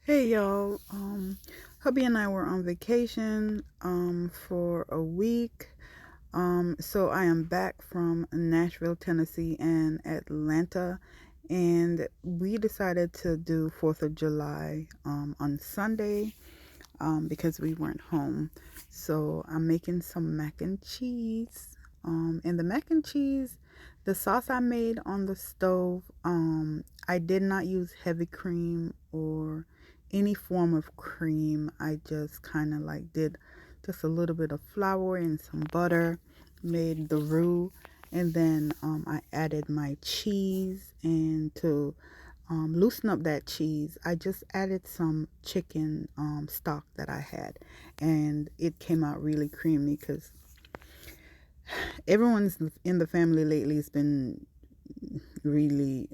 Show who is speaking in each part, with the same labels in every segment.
Speaker 1: Hey y'all, hubby and I were on vacation for a week. So I am back from Nashville, Tennessee and Atlanta, and we decided to do 4th of July on Sunday because we weren't home. So I'm making some mac and cheese. And the mac and cheese, the sauce I made on the stove, I did not use heavy cream or any form of cream. I just kind of like did just a little bit of flour and some butter, made the roux, and then I added my cheese. And to loosen up that cheese, I just added some chicken stock that I had, and it came out really creamy because everyone's in the family lately has been really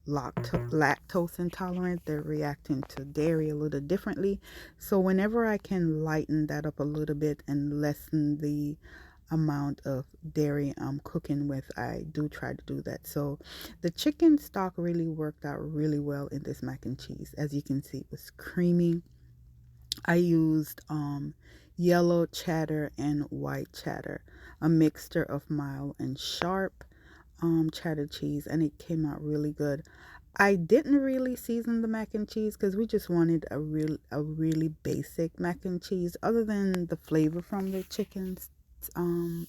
Speaker 1: lactose intolerant. They're reacting to dairy a little differently. So whenever I can lighten that up a little bit and lessen the amount of dairy I'm cooking with, I do try to do that. So the chicken stock really worked out really well in this mac and cheese. As you can see, it was creamy. I used yellow cheddar and white cheddar, a mixture of mild and sharp cheddar cheese, and it came out really good. I didn't really season the mac and cheese because we just wanted a really basic mac and cheese. Other than the flavor from the chicken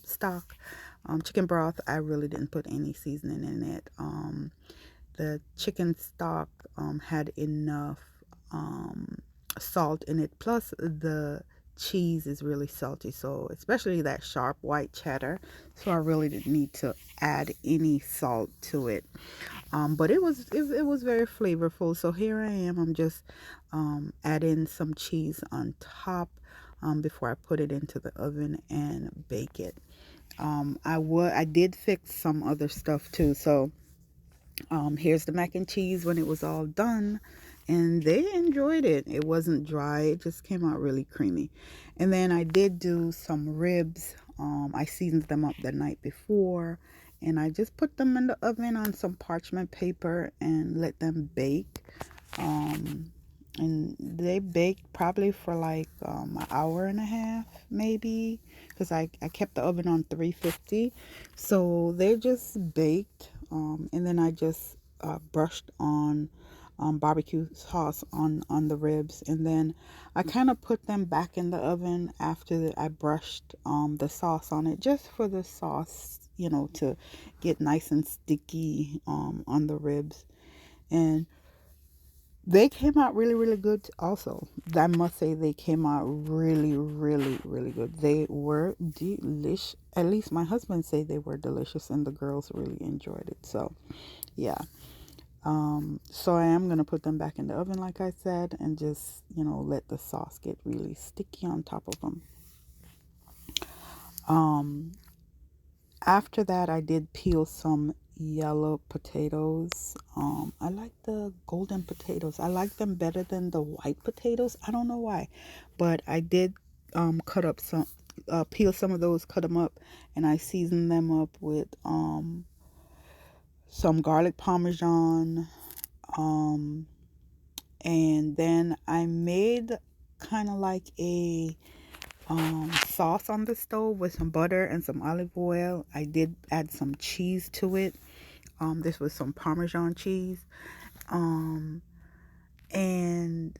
Speaker 1: stock, chicken broth, I really didn't put any seasoning in it. The chicken stock had enough um, salt in it. Plus, the cheese is really salty, so especially that sharp white cheddar. So I really didn't need to add any salt to it. But it was very flavorful. So here I am. I'm just adding some cheese on top before I put it into the oven and bake it. I did fix some other stuff too. So here's the mac and cheese when it was all done, and they enjoyed it. It wasn't dry, it just came out really creamy. And then I did do some ribs. I seasoned them up the night before, and I just put them in the oven on some parchment paper and let them bake. Um, and they baked probably for like an hour and a half, maybe, because I kept the oven on 350. So they just baked, and then I just brushed on barbecue sauce on the ribs, and then I kind of put them back in the oven after I brushed the sauce on it, just for the sauce, to get nice and sticky on the ribs. And they came out really, really good also. I must say they came out really, really, really good. They were delish. At least my husband say they were delicious, and the girls really enjoyed it. So yeah. So I am gonna put them back in the oven, like I said, and just let the sauce get really sticky on top of them. Um, After that, I did peel some yellow potatoes. I like the golden potatoes. I like them better than the white potatoes. I don't know why, but I did cut up some, peel some of those, cut them up, and I seasoned them up with some garlic parmesan. Um, and then I made kind of like a sauce on the stove with some butter and some olive oil. I did add some cheese to it. This was some Parmesan cheese. Um, and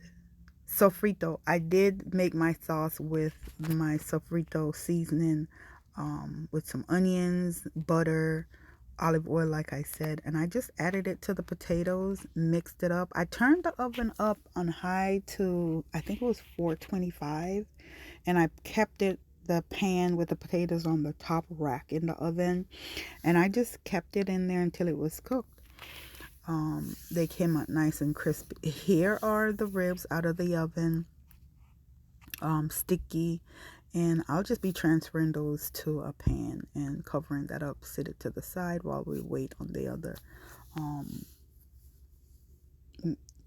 Speaker 1: sofrito. I did make my sauce with my sofrito seasoning, with some onions, butter, olive oil, like I said, and I just added it to the potatoes, mixed it up. I turned the oven up on high to, I think it was 425, and I kept the pan with the potatoes on the top rack in the oven, and I just kept it in there until it was cooked. They came out nice and crispy. Here are the ribs out of the oven, sticky, and I'll just be transferring those to a pan and covering that up, sit it to the side while we wait on the other. Um,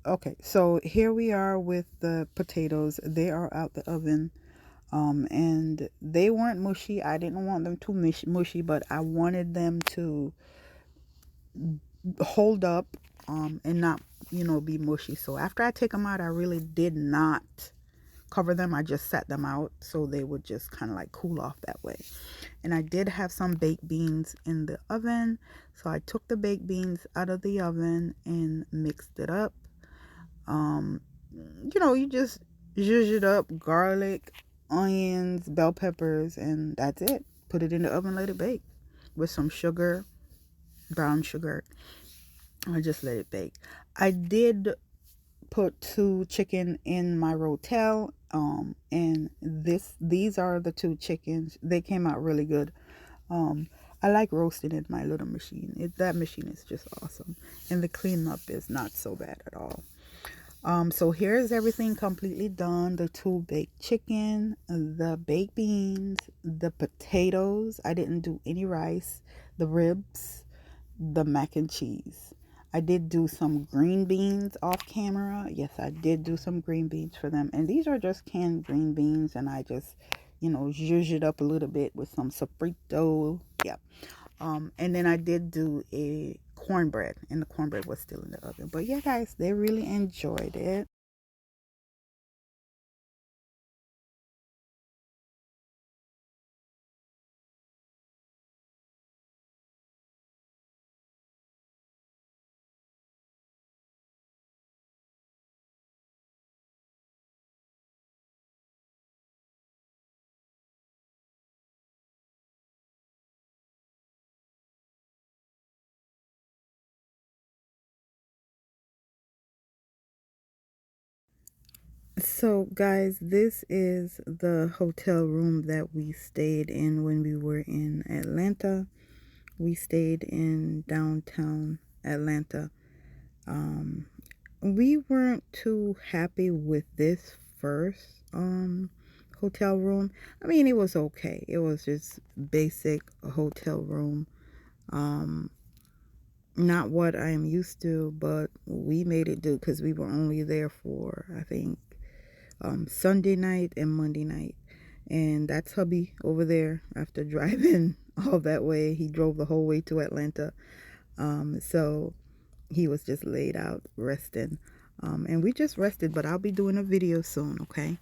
Speaker 1: okay, so here we are with the potatoes. They are out the oven. And they weren't mushy. I didn't want them too mushy, but I wanted them to hold up and not you know, be mushy. So after I take them out, I really did not cover them. I just set them out so they would just kind of like cool off that way. And I did have some baked beans in the oven, so I took the baked beans out of the oven and mixed it up. um you know, you just zhuzh it up, garlic, onions, bell peppers, and that's it. Put it in the oven, let it bake with some sugar, brown sugar. I just let it bake. I did put two chicken in my rotel, and these are the two chickens. They came out really good. um I like roasting in my little machine. That machine is just awesome, and the cleanup is not so bad at all. So here's everything completely done. The two baked chicken, the baked beans, the potatoes. I didn't do any rice, the ribs, the mac and cheese. I did do some green beans off camera. Yes, I did do some green beans for them. And these are just canned green beans, and I just, you know, zhuzh it up a little bit with some sofrito. Yeah. And then I did do a cornbread, and the cornbread was still in the oven. But yeah, guys, they really enjoyed it. So, guys, this is the hotel room that we stayed in when we were in Atlanta. We stayed in downtown Atlanta. Um, we weren't too happy with this first hotel room. I mean, it was okay. It was just basic hotel room. Um, Not what I am used to, but we made it do because we were only there for, I think, Sunday night and Monday night. And that's hubby over there after driving all that way. He drove the whole way to Atlanta. So he was just laid out resting. And we just rested, but I'll be doing a video soon, okay?